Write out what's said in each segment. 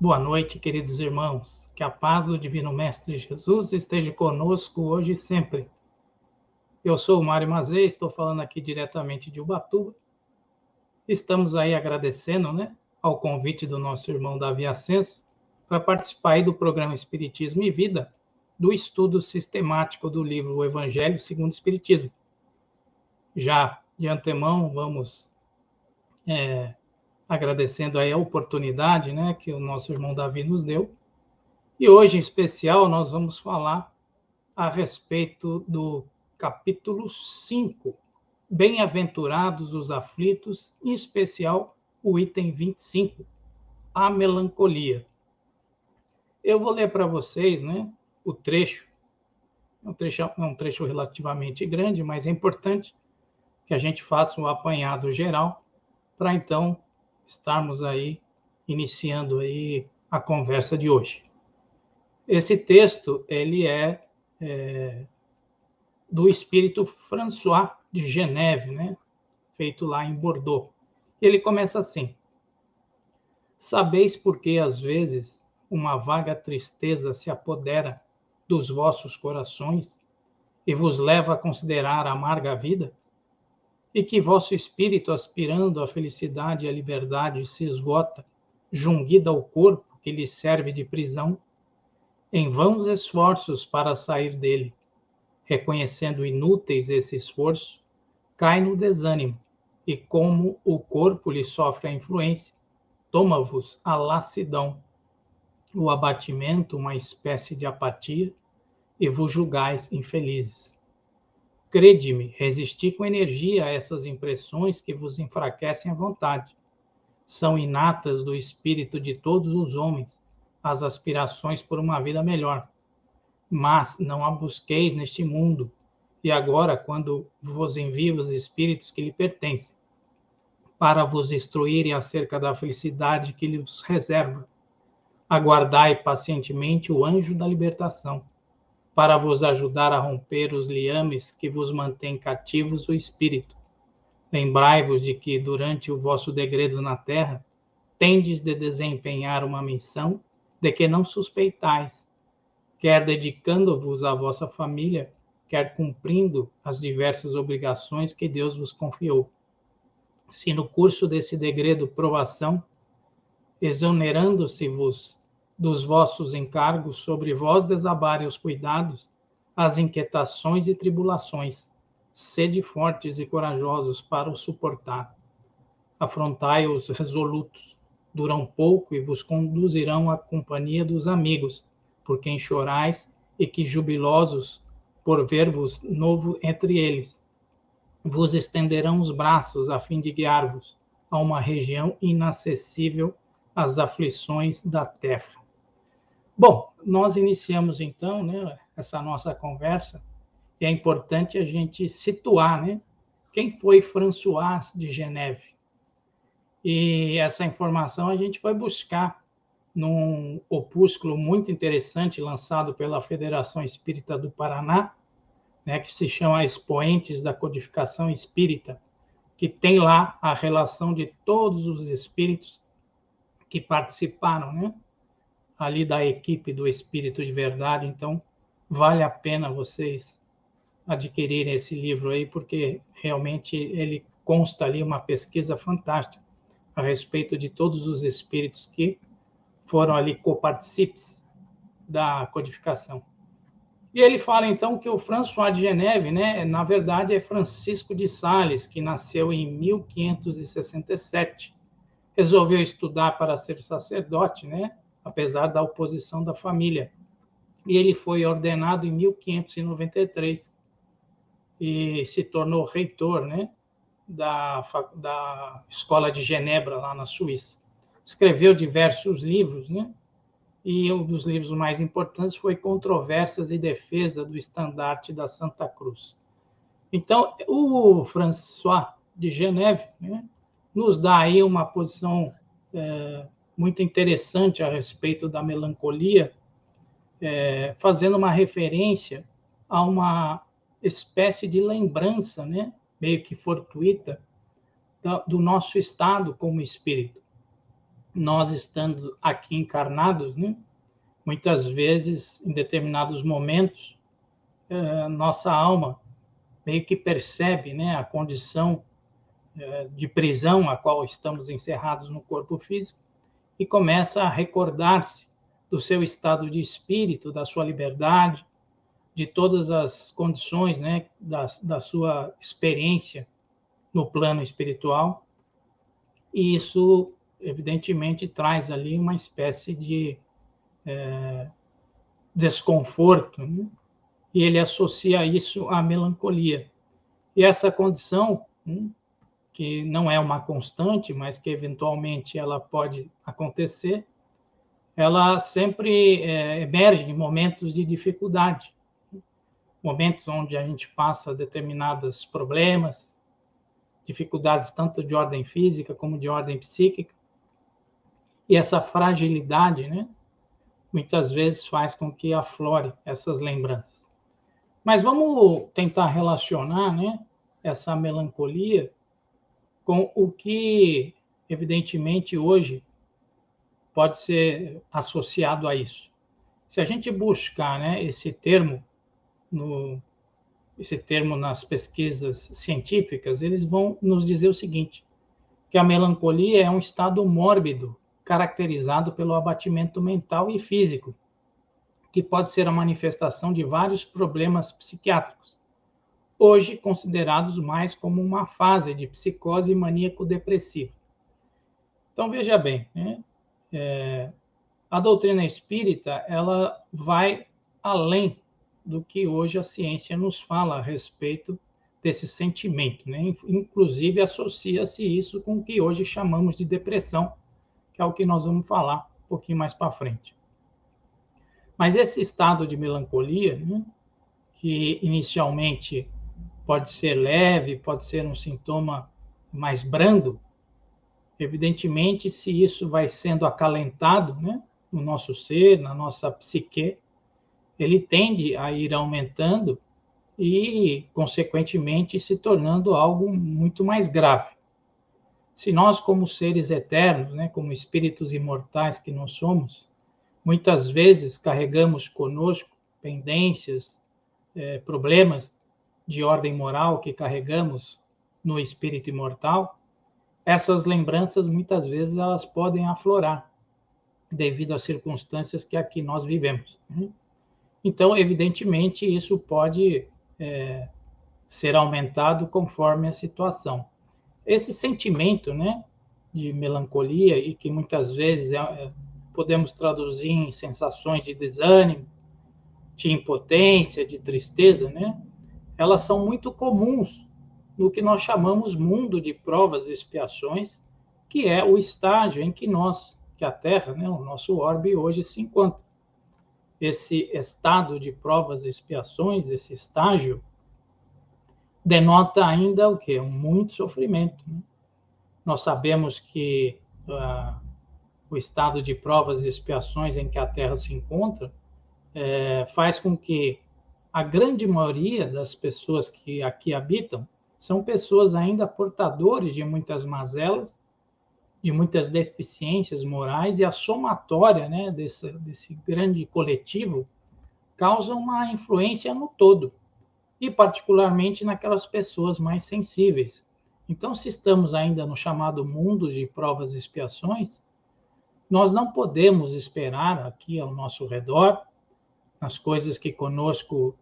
Boa noite, queridos irmãos. Que a paz do Divino Mestre Jesus esteja conosco hoje e sempre. Eu sou o Mário Mazei, estou falando aqui diretamente de Ubatuba. Estamos aí agradecendo, ao convite do nosso irmão Davi Ascenso para participar aí do programa Espiritismo e Vida, do estudo sistemático do livro O Evangelho segundo o Espiritismo. Já de antemão, vamos agradecendo aí a oportunidade, que o nosso irmão Davi nos deu. E hoje, em especial, nós vamos falar a respeito do capítulo 5, Bem-aventurados os aflitos, em especial o item 25, a melancolia. Eu vou ler para vocês, o trecho. É um trecho relativamente grande, mas é importante que a gente faça um apanhado geral para então estarmos aí iniciando aí a conversa de hoje. Esse texto ele é do espírito François de Geneve, feito lá em Bordeaux. Ele começa assim: Sabeis por que às vezes uma vaga tristeza se apodera dos vossos corações e vos leva a considerar amarga a vida? E que vosso espírito, aspirando à felicidade e à liberdade, se esgota, junguida ao corpo que lhe serve de prisão, em vãos esforços para sair dele, reconhecendo inúteis esse esforço, cai no desânimo, e como o corpo lhe sofre a influência, toma-vos a lassidão, o abatimento, uma espécie de apatia, e vos julgais infelizes. Crede-me, resisti com energia a essas impressões que vos enfraquecem a vontade. São inatas do espírito de todos os homens as aspirações por uma vida melhor. Mas não a busqueis neste mundo, e agora, quando vos envio os espíritos que lhe pertencem, para vos instruírem acerca da felicidade que lhes reserva, aguardai pacientemente o anjo da libertação, para vos ajudar a romper os liames que vos mantêm cativos o espírito. Lembrai-vos de que, durante o vosso degredo na terra, tendes de desempenhar uma missão de que não suspeitais, quer dedicando-vos à vossa família, quer cumprindo as diversas obrigações que Deus vos confiou. Se no curso desse degredo provação, exonerando-se-vos dos vossos encargos, sobre vós desabarem os cuidados, as inquietações e tribulações, sede fortes e corajosos para os suportar. Afrontai-os resolutos, duram pouco e vos conduzirão à companhia dos amigos, por quem chorais e que jubilosos por ver-vos novo entre eles, vos estenderão os braços a fim de guiar-vos a uma região inacessível às aflições da terra. Bom, nós iniciamos então, essa nossa conversa, e é importante a gente situar, quem foi François de Geneve. E essa informação a gente foi buscar num opúsculo muito interessante lançado pela Federação Espírita do Paraná, que se chama Expoentes da Codificação Espírita, que tem lá a relação de todos os espíritos que participaram, ali da equipe do Espírito de Verdade. Então, vale a pena vocês adquirirem esse livro aí, porque realmente ele consta ali uma pesquisa fantástica a respeito de todos os espíritos que foram ali copartícipes da codificação. E ele fala, então, que o François de Geneve, na verdade, é Francisco de Sales, que nasceu em 1567. Resolveu estudar para ser sacerdote, apesar da oposição da família. E ele foi ordenado em 1593 e se tornou reitor, da Escola de Genebra, lá na Suíça. Escreveu diversos livros, e um dos livros mais importantes foi Controvérsias e Defesa do Estandarte da Santa Cruz. Então, o François de Geneve, nos dá aí uma posição muito interessante a respeito da melancolia, fazendo uma referência a uma espécie de lembrança, meio que fortuita, do nosso estado como espírito. nós estando aqui encarnados, né, muitas vezes, em determinados momentos, nossa alma meio que percebe, né, a condição de prisão a qual estamos encerrados no corpo físico e começa a recordar-se do seu estado de espírito, da sua liberdade, de todas as condições, né, da sua experiência no plano espiritual. E isso, evidentemente, traz ali uma espécie de desconforto, né? E ele associa isso à melancolia. E essa condição, né, que não é uma constante, mas que eventualmente ela pode acontecer, ela sempre emerge em momentos de dificuldade, momentos onde a gente passa determinados problemas, dificuldades tanto de ordem física como de ordem psíquica, e essa fragilidade, né, muitas vezes faz com que aflore essas lembranças. Mas vamos tentar relacionar, né, essa melancolia com o que, evidentemente, hoje pode ser associado a isso. Se a gente buscar, né, esse termo nas pesquisas científicas, eles vão nos dizer o seguinte, que a melancolia é um estado mórbido, caracterizado pelo abatimento mental e físico, que pode ser a manifestação de vários problemas psiquiátricos, hoje considerados mais como uma fase de psicose maníaco-depressiva. Então, veja bem, né? A doutrina espírita ela vai além do que hoje a ciência nos fala a respeito desse sentimento, né? Inclusive, associa-se isso com o que hoje chamamos de depressão, que é o que nós vamos falar um pouquinho mais para frente. Mas esse estado de melancolia, né, que inicialmente pode ser leve, pode ser um sintoma mais brando, evidentemente, se isso vai sendo acalentado, né, no nosso ser, na nossa psique, ele tende a ir aumentando e, consequentemente, se tornando algo muito mais grave. Se nós, como seres eternos, né, como espíritos imortais que nós somos, muitas vezes carregamos conosco pendências, problemas de ordem moral que carregamos no espírito imortal, essas lembranças muitas vezes elas podem aflorar devido às circunstâncias que aqui nós vivemos. Então, evidentemente, isso pode ser aumentado conforme a situação. Esse sentimento, né, de melancolia e que muitas vezes podemos traduzir em sensações de desânimo, de impotência, de tristeza, né? Elas são muito comuns no que nós chamamos mundo de provas e expiações, que é o estágio em que a Terra, né, o nosso orbe hoje se encontra. Esse estado de provas e expiações, esse estágio, denota ainda o quê? Muito sofrimento, né? Nós sabemos que o estado de provas e expiações em que a Terra se encontra faz com que a grande maioria das pessoas que aqui habitam são pessoas ainda portadores de muitas mazelas, de muitas deficiências morais, e a somatória, né, desse grande coletivo causa uma influência no todo, e particularmente naquelas pessoas mais sensíveis. Então, se estamos ainda no chamado mundo de provas e expiações, nós não podemos esperar aqui ao nosso redor, nas coisas que conosco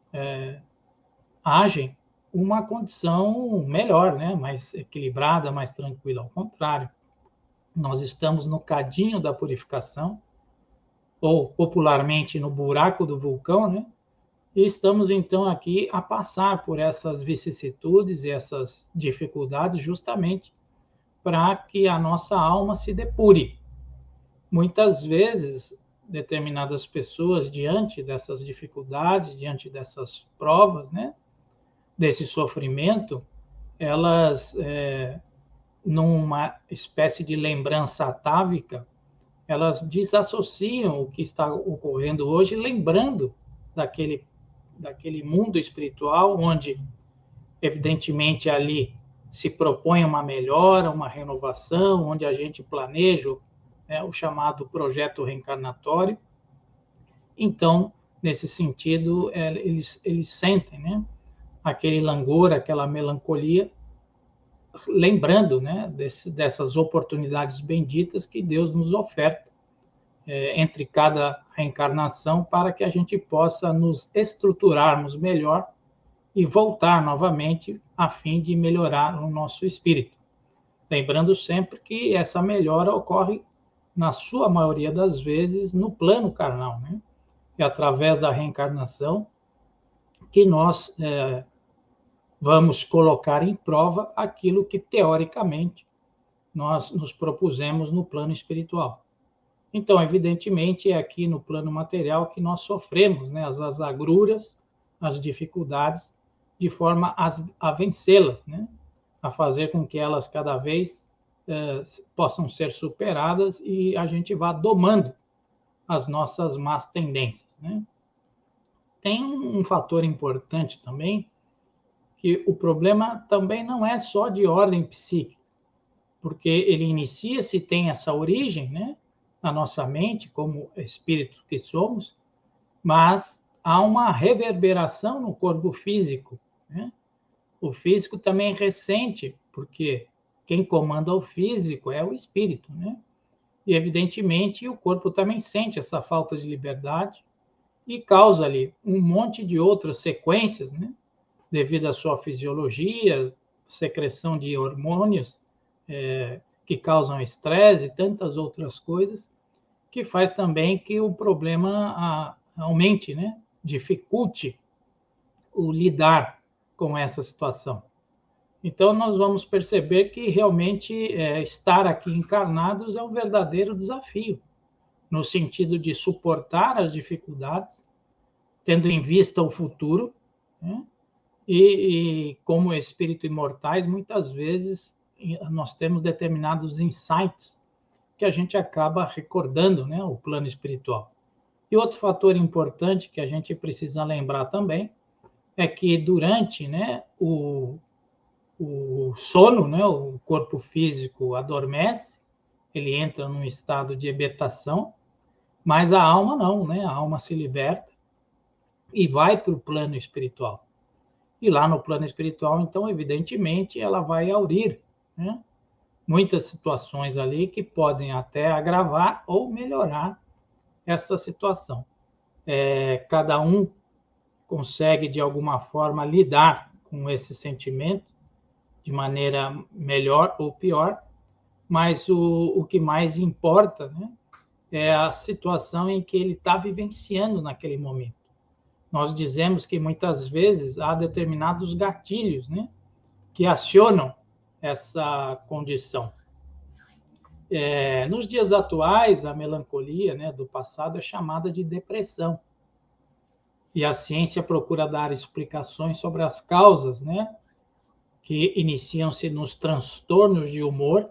agem, uma condição melhor, né? Mais equilibrada, mais tranquila. Ao contrário, nós estamos no cadinho da purificação, ou popularmente no buraco do vulcão, né? E estamos então aqui a passar por essas vicissitudes e essas dificuldades justamente para que a nossa alma se depure. Muitas vezes, determinadas pessoas, diante dessas dificuldades, diante dessas provas, né, desse sofrimento, elas, numa espécie de lembrança atávica, elas desassociam o que está ocorrendo hoje, lembrando daquele mundo espiritual, onde, evidentemente, ali se propõe uma melhora, uma renovação, onde a gente planeja o chamado projeto reencarnatório. Então, nesse sentido, eles sentem, né, aquele langor, aquela melancolia, lembrando, né, dessas oportunidades benditas que Deus nos oferta entre cada reencarnação, para que a gente possa nos estruturarmos melhor e voltar novamente a fim de melhorar o nosso espírito. Lembrando sempre que essa melhora ocorre, na sua maioria das vezes, no plano carnal, né? É através da reencarnação que nós vamos colocar em prova aquilo que, teoricamente, nós nos propusemos no plano espiritual. Então, evidentemente, é aqui no plano material que nós sofremos, né, as agruras, as dificuldades, de forma a vencê-las, né, a fazer com que elas cada vez possam ser superadas e a gente vá domando as nossas más tendências, né? Tem um fator importante também, que o problema também não é só de ordem psíquica, porque ele inicia-se, tem essa origem, né, na nossa mente, como espírito que somos, mas há uma reverberação no corpo físico, né? O físico também ressente, porque quem comanda o físico é o espírito, né? E, evidentemente, o corpo também sente essa falta de liberdade e causa ali um monte de outras sequências, né? Devido à sua fisiologia, secreção de hormônios que causam estresse e tantas outras coisas, que faz também que o problema aumente, né? Dificulte o lidar com essa situação. Então, nós vamos perceber que realmente estar aqui encarnados é um verdadeiro desafio, no sentido de suportar as dificuldades, tendo em vista o futuro, né? E como espírito imortais, muitas vezes nós temos determinados insights que a gente acaba recordando, né, o plano espiritual. E outro fator importante que a gente precisa lembrar também é que durante, né, o sono, né, o corpo físico adormece, ele entra num estado de hebetação, mas a alma não, né? A alma se liberta e vai para o plano espiritual. E lá no plano espiritual, então, evidentemente, ela vai aurir, né, muitas situações ali que podem até agravar ou melhorar essa situação. Cada um consegue, de alguma forma, lidar com esse sentimento de maneira melhor ou pior, mas o que mais importa, né, é a situação em que ele está vivenciando naquele momento. Nós dizemos que muitas vezes há determinados gatilhos, né, que acionam essa condição. Nos dias atuais, a melancolia, né, do passado é chamada de depressão. E a ciência procura dar explicações sobre as causas, né, que iniciam-se nos transtornos de humor.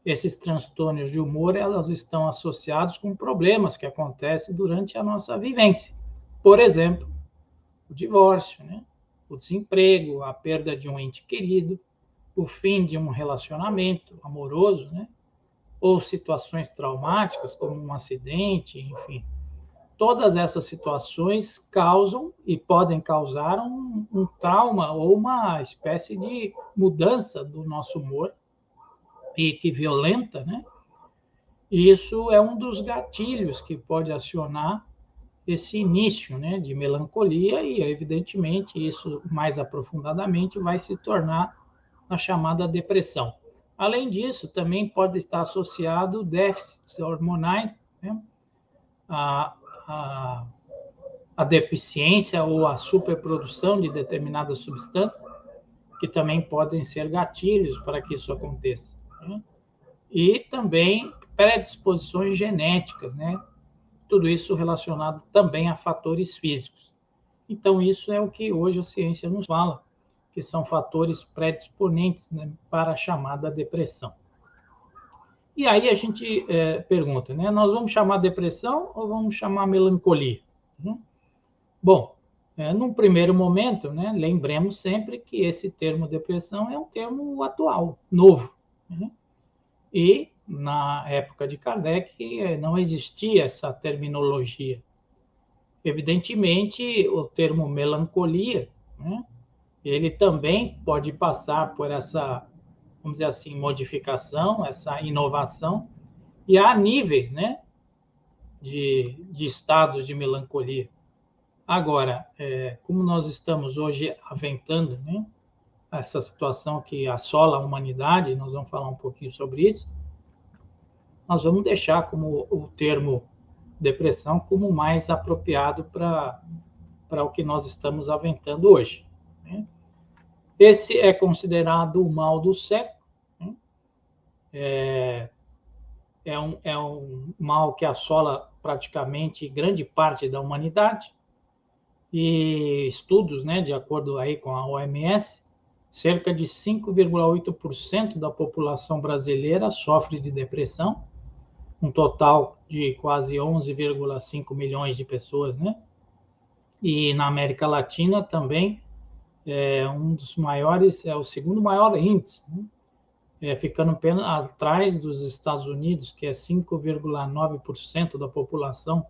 Esses transtornos de humor, elas estão associados com problemas que acontecem durante a nossa vivência. Por exemplo, o divórcio, né? O desemprego, a perda de um ente querido, o fim de um relacionamento amoroso, né? Ou situações traumáticas, como um acidente, enfim. Todas essas situações causam e podem causar um trauma ou uma espécie de mudança do nosso humor, e que violenta, né? E isso é um dos gatilhos que pode acionar esse início, né, de melancolia, e evidentemente isso mais aprofundadamente vai se tornar a chamada depressão. Além disso, também pode estar associado déficits hormonais, né, a deficiência ou a superprodução de determinadas substâncias, que também podem ser gatilhos para que isso aconteça, né? E também predisposições genéticas, né? Tudo isso relacionado também a fatores físicos. Então, isso é o que hoje a ciência nos fala, que são fatores predisponentes, né, para a chamada depressão. E aí a gente pergunta, né? Nós vamos chamar depressão ou vamos chamar melancolia? Bom, num primeiro momento, né, lembremos sempre que esse termo depressão é um termo atual, novo, né? E na época de Kardec, não existia essa terminologia. Evidentemente, o termo melancolia, né, ele também pode passar por essa, vamos dizer assim, modificação, essa inovação, e há níveis, né, de estados de melancolia. Agora, como nós estamos hoje aventando, né, essa situação que assola a humanidade, nós vamos falar um pouquinho sobre isso, nós vamos deixar como o termo depressão como mais apropriado para o que nós estamos aventando hoje, né? Esse é considerado o mal do século, né? É um mal que assola praticamente grande parte da humanidade, e estudos, né, de acordo aí com a OMS, cerca de 5,8% da população brasileira sofre de depressão, um total de quase 11,5 milhões de pessoas, né? E na América Latina também é um dos maiores, é o segundo maior índice, né? Ficando apenas atrás dos Estados Unidos, que é 5,9% da população,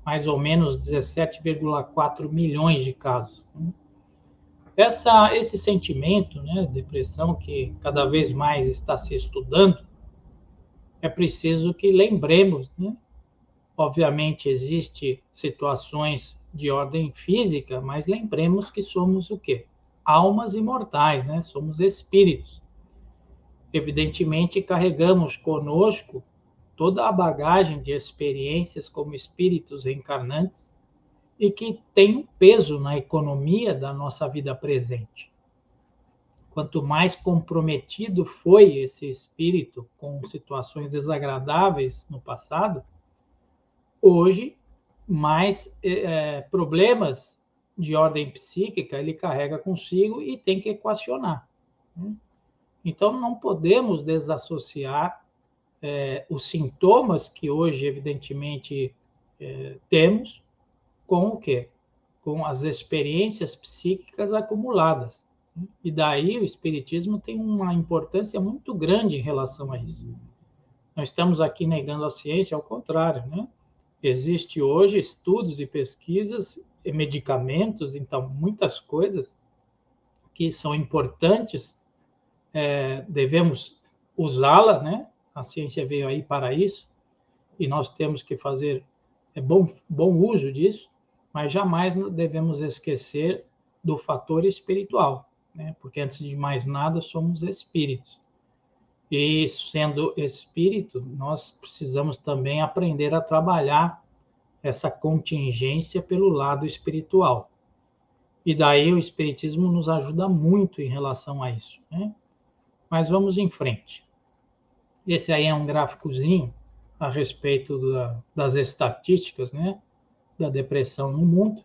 mais ou menos 17,4 milhões de casos, né? Esse sentimento, né, depressão, que cada vez mais está se estudando, é preciso que lembremos, né? Obviamente, existem situações de ordem física, mas lembremos que somos o quê? Almas imortais, né? Somos espíritos. Evidentemente, carregamos conosco toda a bagagem de experiências como espíritos reencarnantes e que tem um peso na economia da nossa vida presente. Quanto mais comprometido foi esse espírito com situações desagradáveis no passado, hoje, mais problemas de ordem psíquica ele carrega consigo e tem que equacionar, né? Então, não podemos desassociar os sintomas que hoje, evidentemente, temos com o quê? Com as experiências psíquicas acumuladas. E daí o Espiritismo tem uma importância muito grande em relação a isso. Nós estamos aqui negando a ciência, ao contrário, né? Existe hoje estudos e pesquisas, e medicamentos, então muitas coisas que são importantes, devemos usá-la, né? A ciência veio aí para isso e nós temos que fazer bom uso disso, mas jamais devemos esquecer do fator espiritual, né? Porque antes de mais nada somos espíritos. E sendo espírito, nós precisamos também aprender a trabalhar essa contingência pelo lado espiritual. E daí o espiritismo nos ajuda muito em relação a isso, né? Mas vamos em frente. Esse aí é um gráficozinho a respeito das estatísticas, né, da depressão no mundo.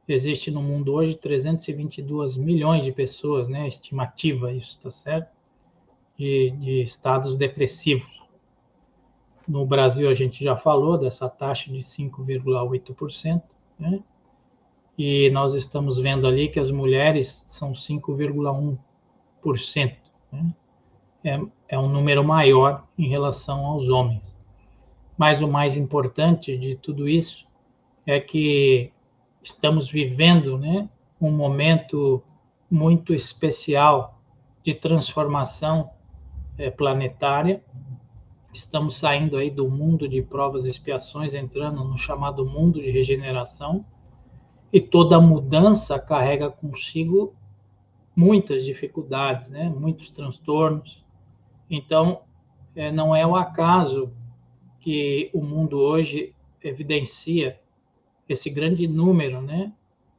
Existe no mundo hoje 322 milhões de pessoas, né, estimativa isso, tá certo? De estados depressivos. No Brasil, a gente já falou dessa taxa de 5,8%, né? E nós estamos vendo ali que as mulheres são 5,1%, né? É um número maior em relação aos homens. Mas o mais importante de tudo isso é que estamos vivendo, né, um momento muito especial de transformação planetária. Estamos saindo aí do mundo de provas e expiações, entrando no chamado mundo de regeneração, e toda mudança carrega consigo muitas dificuldades, né? Muitos transtornos. Então, não é o acaso que o mundo hoje evidencia esse grande número, né,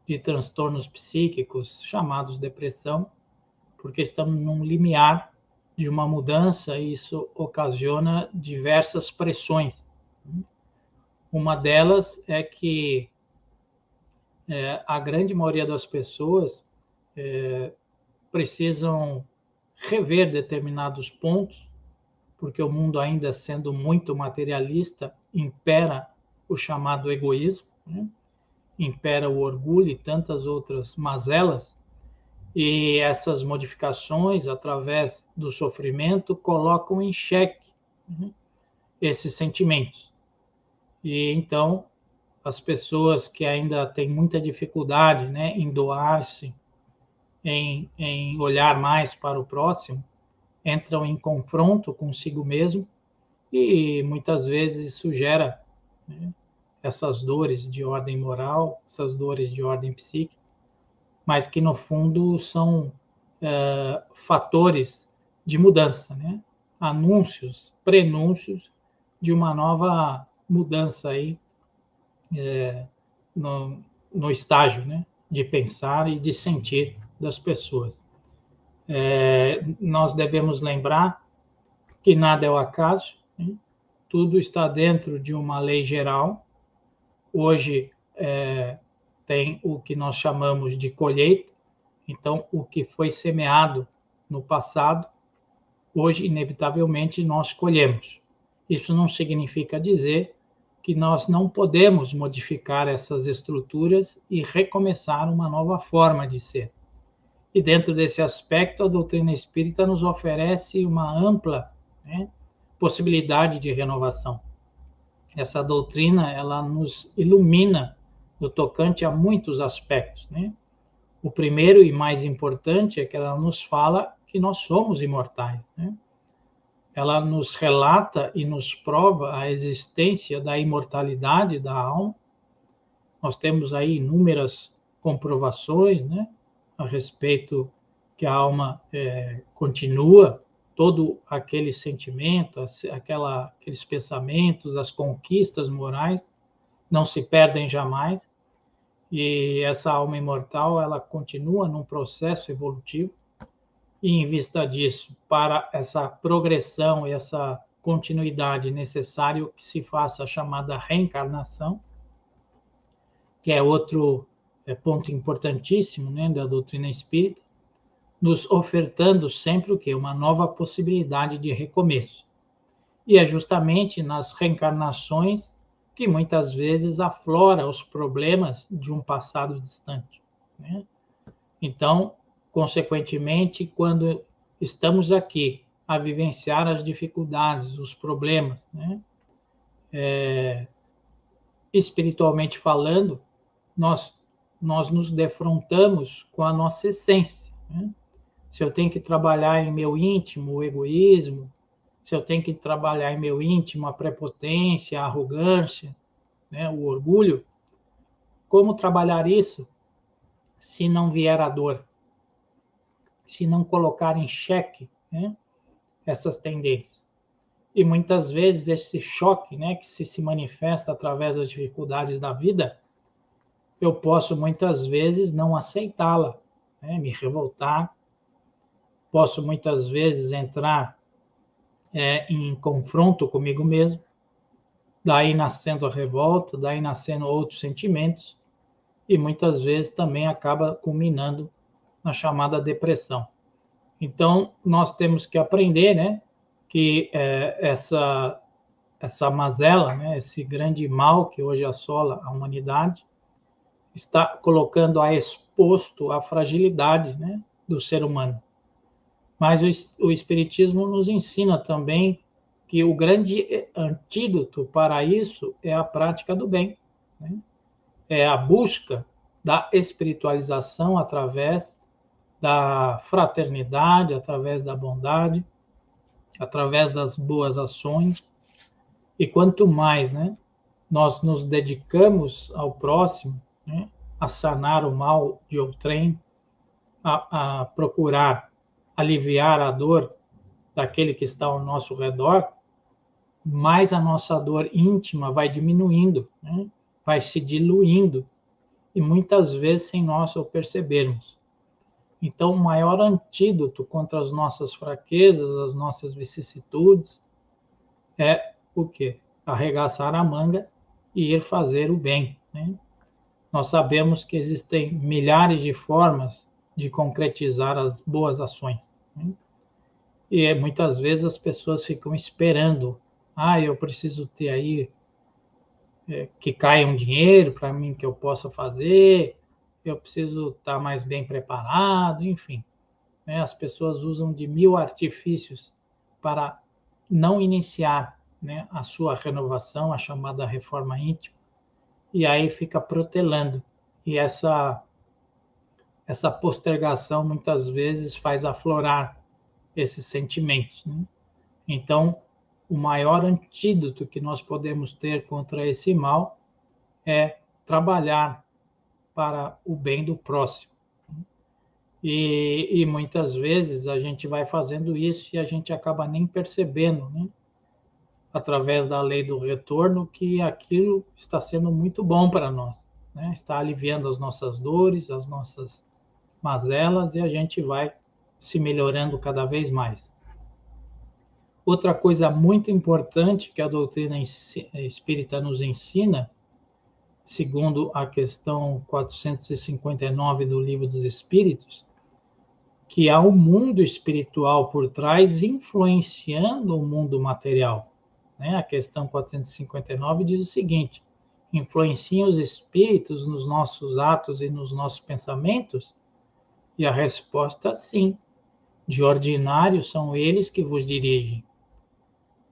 de transtornos psíquicos chamados depressão, porque estamos num limiar de uma mudança e isso ocasiona diversas pressões. Uma delas é que a grande maioria das pessoas precisam rever determinados pontos, porque o mundo, ainda sendo muito materialista, impera o chamado egoísmo, né? Impera o orgulho e tantas outras mazelas, e essas modificações, através do sofrimento, colocam em xeque esses sentimentos. E então, as pessoas que ainda têm muita dificuldade, né, em doar-se, em olhar mais para o próximo, entram em confronto consigo mesmo e muitas vezes isso gera, né, essas dores de ordem moral, essas dores de ordem psíquica, mas que no fundo são fatores de mudança, né? Anúncios, prenúncios de uma nova mudança aí no estágio, né, de pensar e de sentir das pessoas. Nós devemos lembrar que nada é o acaso, né? Tudo está dentro de uma lei geral. Hoje tem o que nós chamamos de colheita, então o que foi semeado no passado, hoje inevitavelmente nós colhemos. Isso não significa dizer que nós não podemos modificar essas estruturas e recomeçar uma nova forma de ser. E dentro desse aspecto, a doutrina espírita nos oferece uma ampla, né, possibilidade de renovação. Essa doutrina, ela nos ilumina no tocante a muitos aspectos, né? O primeiro e mais importante é que ela nos fala que nós somos imortais, né? Ela nos relata e nos prova a existência da imortalidade da alma. Nós temos aí inúmeras comprovações, né, a respeito que a alma continua, todo aquele sentimento, aqueles pensamentos, as conquistas morais não se perdem jamais, e essa alma imortal, ela continua num processo evolutivo, e em vista disso, para essa progressão e essa continuidade necessário que se faça a chamada reencarnação, que é outro ponto importantíssimo, né, da doutrina espírita, nos ofertando sempre o quê? Uma nova possibilidade de recomeço. E é justamente nas reencarnações que muitas vezes aflora os problemas de um passado distante, né? Então, consequentemente, quando estamos aqui a vivenciar as dificuldades, os problemas, né, espiritualmente falando, nós nos defrontamos com a nossa essência, né? Se eu tenho que trabalhar em meu íntimo o egoísmo, se eu tenho que trabalhar em meu íntimo a prepotência, a arrogância, né, o orgulho, como trabalhar isso se não vier a dor? Se não colocar em xeque, né, essas tendências? E muitas vezes esse choque, né, que se manifesta através das dificuldades da vida, eu posso muitas vezes não aceitá-la, né, me revoltar, posso muitas vezes entrar em confronto comigo mesmo, daí nascendo a revolta, daí nascendo outros sentimentos, e muitas vezes também acaba culminando na chamada depressão. Então, nós temos que aprender, né, que essa mazela, né, esse grande mal que hoje assola a humanidade, está colocando a exposto a fragilidade, né, do ser humano. Mas o Espiritismo nos ensina também que o grande antídoto para isso é a prática do bem, né? É a busca da espiritualização através da fraternidade, através da bondade, através das boas ações. E quanto mais, né, nós nos dedicamos ao próximo, né, a sanar o mal de outrem, a procurar aliviar a dor daquele que está ao nosso redor, mais a nossa dor íntima vai diminuindo, né, vai se diluindo, e muitas vezes sem nós o percebermos. Então, o maior antídoto contra as nossas fraquezas, as nossas vicissitudes, é o quê? Arregaçar a manga e ir fazer o bem, né? Nós sabemos que existem milhares de formas de concretizar as boas ações, né? E muitas vezes as pessoas ficam esperando, eu preciso ter aí que caia um dinheiro para mim que eu possa fazer, eu preciso estar mais bem preparado, enfim, né? As pessoas usam de mil artifícios para não iniciar, né, a sua renovação, a chamada reforma íntima, e aí fica protelando. E essa postergação muitas vezes faz aflorar esses sentimentos, né? Então, o maior antídoto que nós podemos ter contra esse mal é trabalhar para o bem do próximo. E muitas vezes a gente vai fazendo isso e a gente acaba nem percebendo, né, através da lei do retorno, que aquilo está sendo muito bom para nós, né? Está aliviando as nossas dores, as nossas mazelas, e a gente vai se melhorando cada vez mais. Outra coisa muito importante que a doutrina espírita nos ensina, segundo a questão 459 do Livro dos Espíritos, que há um mundo espiritual por trás influenciando o mundo material, né? A questão 459 diz o seguinte: influenciam os espíritos nos nossos atos e nos nossos pensamentos? E a resposta, sim. De ordinário são eles que vos dirigem.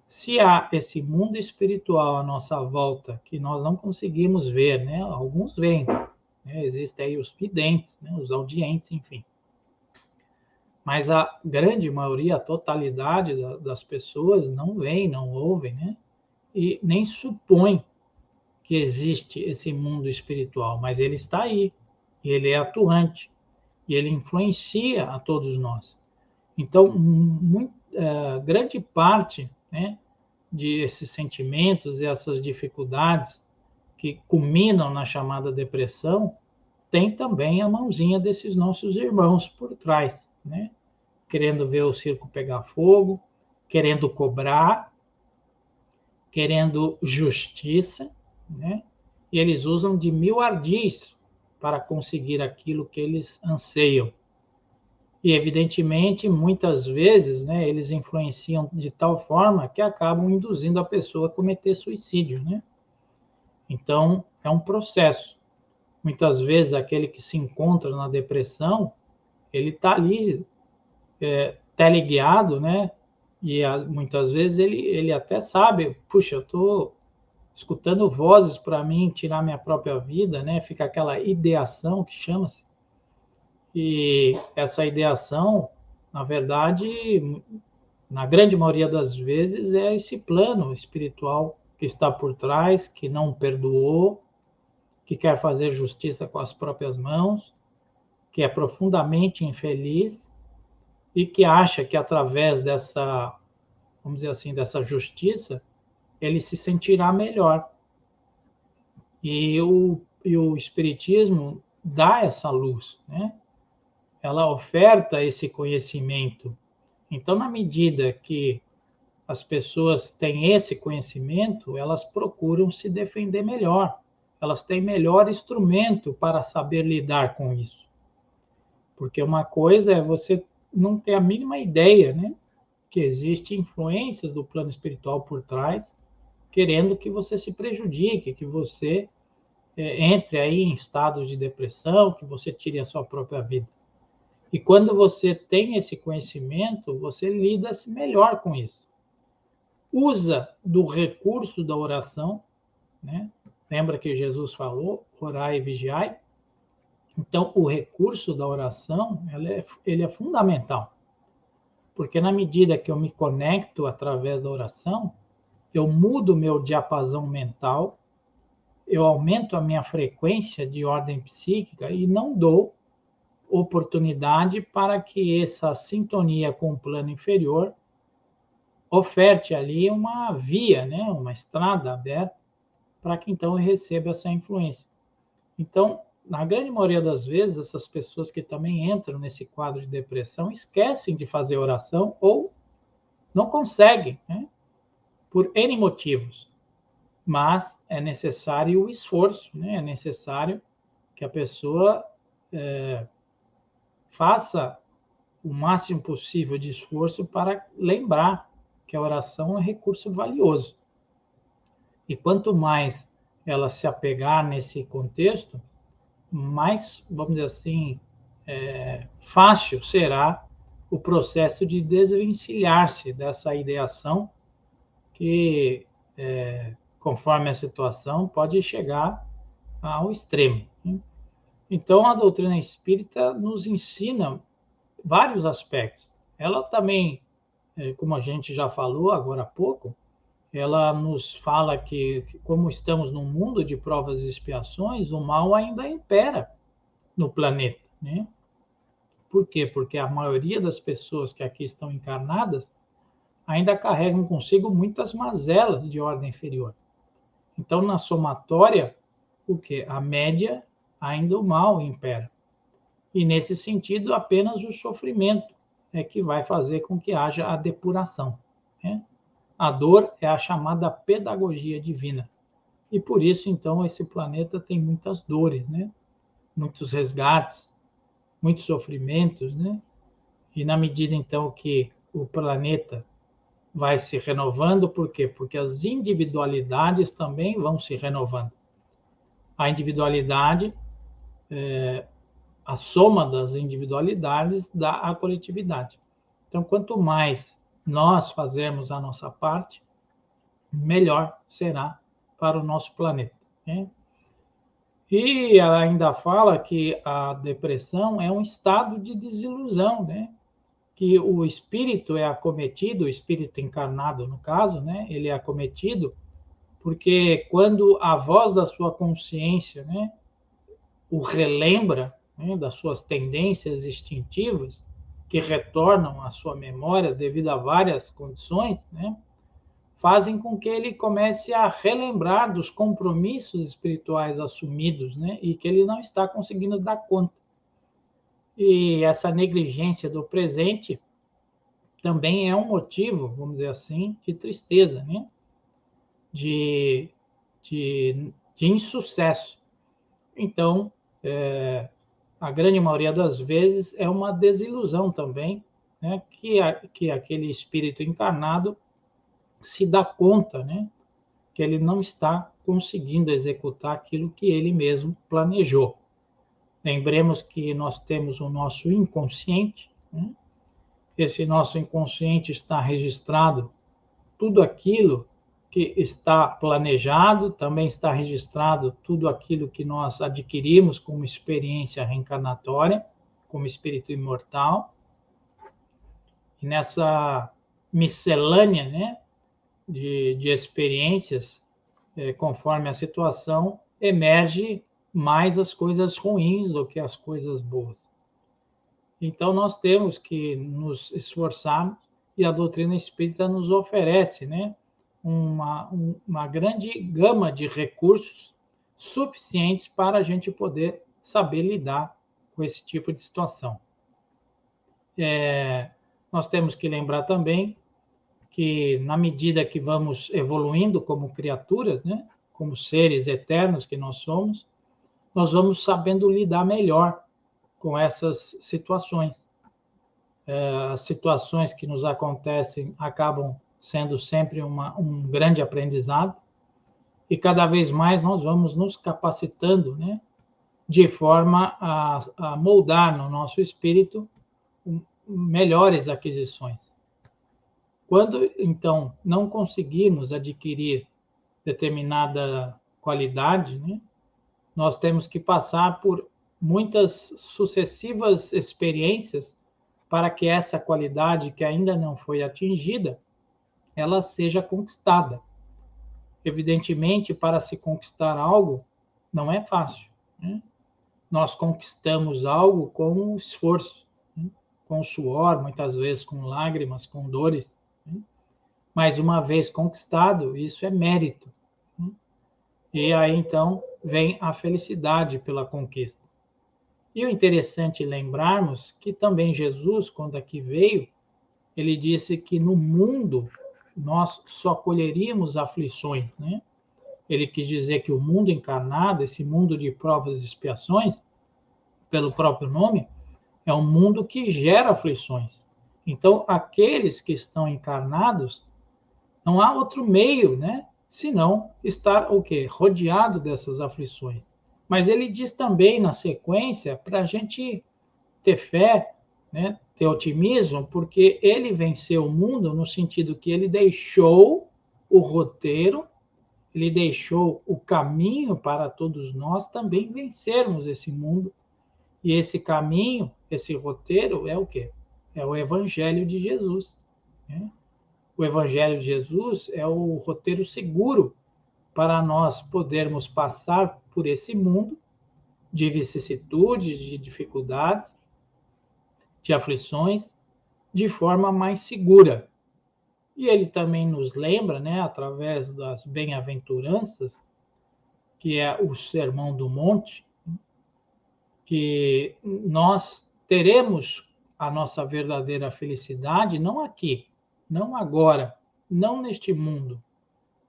Se há esse mundo espiritual à nossa volta que nós não conseguimos ver, né? Alguns veem, né? Existem aí os videntes, né? Os audientes, enfim. Mas a grande maioria, a totalidade das pessoas não veem, não ouvem, né? E nem supõe que existe esse mundo espiritual, mas ele está aí, e ele é atuante, e ele influencia a todos nós. Então, grande parte, né, de esses sentimentos e essas dificuldades que culminam na chamada depressão, tem também a mãozinha desses nossos irmãos por trás, né? Querendo ver o circo pegar fogo, querendo cobrar, querendo justiça, né? E eles usam de mil ardis para conseguir aquilo que eles anseiam. E, evidentemente, muitas vezes, né, eles influenciam de tal forma que acabam induzindo a pessoa a cometer suicídio, né? Então, é um processo. Muitas vezes, aquele que se encontra na depressão, ele está ali, teleguiado, né? E muitas vezes ele até sabe, puxa, eu estou escutando vozes para mim tirar minha própria vida, né? Fica aquela ideação que chama-se. E essa ideação, na verdade, na grande maioria das vezes, é esse plano espiritual que está por trás, que não perdoou, que quer fazer justiça com as próprias mãos, que é profundamente infeliz e que acha que através dessa, vamos dizer assim, dessa justiça, ele se sentirá melhor. E o Espiritismo dá essa luz, né? Ela oferta esse conhecimento. Então, na medida que as pessoas têm esse conhecimento, elas procuram se defender melhor. Elas têm melhor instrumento para saber lidar com isso. Porque uma coisa é você não ter a mínima ideia, né, que existem influências do plano espiritual por trás, querendo que você se prejudique, que você entre aí em estados de depressão, que você tire a sua própria vida. E quando você tem esse conhecimento, você lida-se melhor com isso. Usa do recurso da oração, né? Lembra que Jesus falou, orai e vigiai? Então, o recurso da oração, ele é fundamental. Porque na medida que eu me conecto através da oração, eu mudo o meu diapasão mental, eu aumento a minha frequência de ordem psíquica e não dou oportunidade para que essa sintonia com o plano inferior oferte ali uma via, né, uma estrada aberta para que então eu receba essa influência. Então, na grande maioria das vezes, essas pessoas que também entram nesse quadro de depressão esquecem de fazer oração ou não conseguem, né, por N motivos. Mas é necessário o esforço, né, é necessário que a pessoa faça o máximo possível de esforço para lembrar que a oração é um recurso valioso. E quanto mais ela se apegar nesse contexto, mais, vamos dizer assim, fácil será o processo de desvencilhar-se dessa ideação que, conforme a situação, pode chegar ao extremo. Então, a doutrina espírita nos ensina vários aspectos. Ela também, como a gente já falou agora há pouco, ela nos fala que, como estamos num mundo de provas e expiações, o mal ainda impera no planeta, né? Por quê? Porque a maioria das pessoas que aqui estão encarnadas ainda carregam consigo muitas mazelas de ordem inferior. Então, na somatória, o quê? A média, ainda o mal impera. E, nesse sentido, apenas o sofrimento é que vai fazer com que haja a depuração, né? A dor é a chamada pedagogia divina. E por isso, então, esse planeta tem muitas dores, né? Muitos resgates, muitos sofrimentos, né? E na medida, então, que o planeta vai se renovando, por quê? Porque as individualidades também vão se renovando. A individualidade, a soma das individualidades dá a coletividade. Então, quanto mais nós fazermos a nossa parte, melhor será para o nosso planeta, né? E ela ainda fala que a depressão é um estado de desilusão, né? Que o espírito é acometido, o espírito encarnado no caso, né? Ele é acometido porque quando a voz da sua consciência, né, o relembra, né, das suas tendências instintivas que retornam à sua memória devido a várias condições, né, fazem com que ele comece a relembrar dos compromissos espirituais assumidos, né, e que ele não está conseguindo dar conta. E essa negligência do presente também é um motivo, vamos dizer assim, de tristeza, né? De insucesso. Então, a grande maioria das vezes é uma desilusão também, né? Que aquele espírito encarnado se dá conta, né? Que ele não está conseguindo executar aquilo que ele mesmo planejou. Lembremos que nós temos o nosso inconsciente, né? Esse nosso inconsciente está registrado tudo aquilo que está planejado, também está registrado tudo aquilo que nós adquirimos como experiência reencarnatória, como espírito imortal. E nessa miscelânea, né, de experiências, conforme a situação, emerge mais as coisas ruins do que as coisas boas. Então, nós temos que nos esforçar, e a doutrina espírita nos oferece, né, uma grande gama de recursos suficientes para a gente poder saber lidar com esse tipo de situação. Nós temos que lembrar também que, na medida que vamos evoluindo como criaturas, né, como seres eternos que nós somos, nós vamos sabendo lidar melhor com essas situações. As situações que nos acontecem acabam sendo sempre um grande aprendizado, e cada vez mais nós vamos nos capacitando, né, de forma a moldar no nosso espírito melhores aquisições. Quando, então, não conseguirmos adquirir determinada qualidade, né, nós temos que passar por muitas sucessivas experiências para que essa qualidade que ainda não foi atingida, ela seja conquistada. Evidentemente, para se conquistar algo, não é fácil, né? Nós conquistamos algo com esforço, né? Com suor, muitas vezes com lágrimas, com dores, né? Mas uma vez conquistado, isso é mérito, né? E aí, então, vem a felicidade pela conquista. E o interessante lembrarmos que também Jesus, quando aqui veio, ele disse que no mundo nós só colheríamos aflições, né? Ele quis dizer que o mundo encarnado, esse mundo de provas e expiações, pelo próprio nome, é um mundo que gera aflições. Então, aqueles que estão encarnados, não há outro meio, né, senão estar o quê? Rodeado dessas aflições. Mas ele diz também na sequência para a gente ter fé, né, ter otimismo, porque ele venceu o mundo no sentido que ele deixou o roteiro, ele deixou o caminho para todos nós também vencermos esse mundo. E esse caminho, esse roteiro é o quê? É o Evangelho de Jesus, né? O Evangelho de Jesus é o roteiro seguro para nós podermos passar por esse mundo de vicissitudes, de dificuldades, de aflições, de forma mais segura. E ele também nos lembra, né, através das bem-aventuranças, que é o Sermão do Monte, que nós teremos a nossa verdadeira felicidade não aqui, não agora, não neste mundo,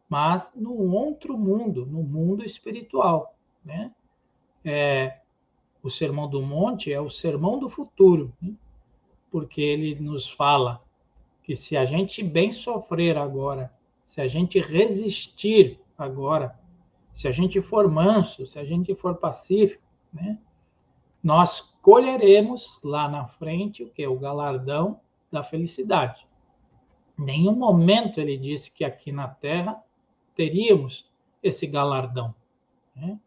mas no outro mundo, no mundo espiritual, né? O Sermão do Monte é o sermão do futuro, né? Porque ele nos fala que se a gente bem sofrer agora, se a gente resistir agora, se a gente for manso, se a gente for pacífico, né, nós colheremos lá na frente o que é o galardão da felicidade. Em nenhum momento ele disse que aqui na Terra teríamos esse galardão, né?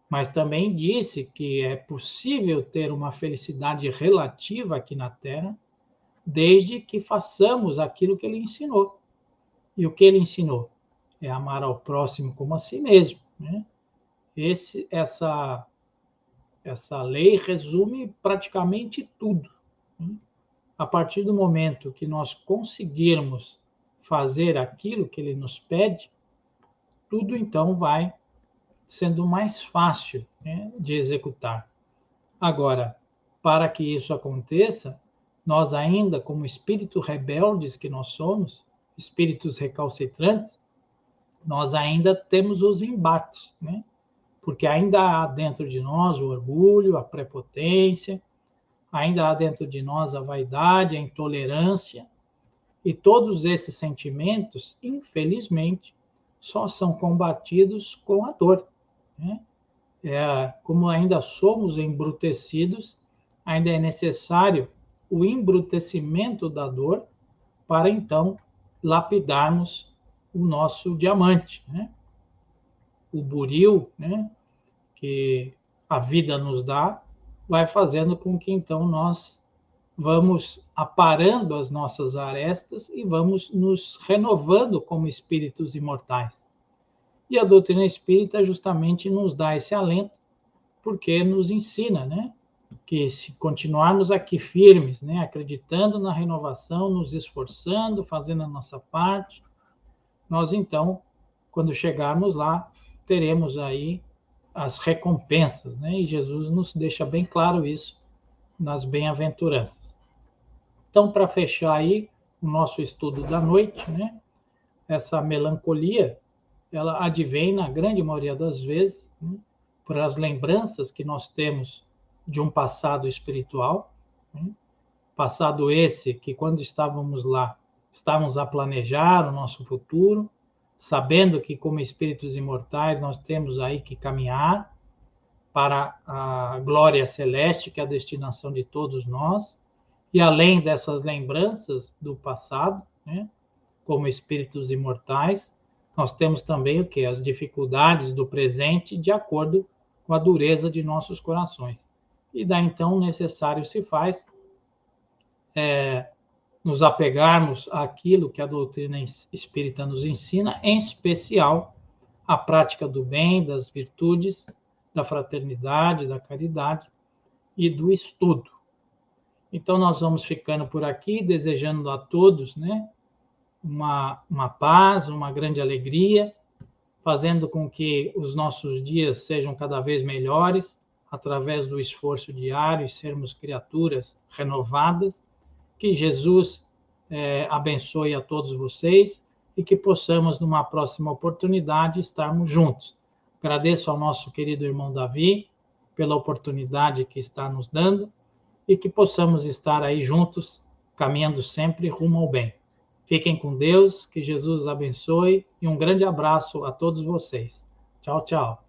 Mas também disse que é possível ter uma felicidade relativa aqui na Terra, desde que façamos aquilo que ele ensinou. E o que ele ensinou? É amar ao próximo como a si mesmo, né? Essa lei resume praticamente tudo, né? A partir do momento que nós conseguirmos fazer aquilo que ele nos pede, tudo então vai sendo mais fácil, né, de executar. Agora, para que isso aconteça, nós ainda, como espíritos rebeldes que nós somos, espíritos recalcitrantes, nós ainda temos os embates, né? Porque ainda há dentro de nós o orgulho, a prepotência, ainda há dentro de nós a vaidade, a intolerância, e todos esses sentimentos, infelizmente, só são combatidos com a dor, né? Como ainda somos embrutecidos, ainda é necessário o embrutecimento da dor para então lapidarmos o nosso diamante, né? O buril, né, que a vida nos dá, vai fazendo com que então nós vamos aparando as nossas arestas e vamos nos renovando como espíritos imortais. E a doutrina espírita justamente nos dá esse alento, porque nos ensina, né, que se continuarmos aqui firmes, né, acreditando na renovação, nos esforçando, fazendo a nossa parte, nós então, quando chegarmos lá, teremos aí as recompensas, né? E Jesus nos deixa bem claro isso nas bem-aventuranças. Então, para fechar aí o nosso estudo da noite, né, essa melancolia, ela advém, na grande maioria das vezes, né, por as lembranças que nós temos de um passado espiritual, né? Passado esse que, quando estávamos lá, estávamos a planejar o nosso futuro, sabendo que, como espíritos imortais, nós temos aí que caminhar para a glória celeste, que é a destinação de todos nós, e além dessas lembranças do passado, né, como espíritos imortais, nós temos também o que? As dificuldades do presente de acordo com a dureza de nossos corações. E daí então necessário se faz nos apegarmos àquilo que a doutrina espírita nos ensina, em especial a prática do bem, das virtudes, da fraternidade, da caridade e do estudo. Então, nós vamos ficando por aqui, desejando a todos, né, uma paz, uma grande alegria, fazendo com que os nossos dias sejam cada vez melhores, através do esforço diário e sermos criaturas renovadas. Que Jesus abençoe a todos vocês e que possamos, numa próxima oportunidade, estarmos juntos. Agradeço ao nosso querido irmão Davi pela oportunidade que está nos dando e que possamos estar aí juntos, caminhando sempre rumo ao bem. Fiquem com Deus, que Jesus os abençoe e um grande abraço a todos vocês. Tchau, tchau.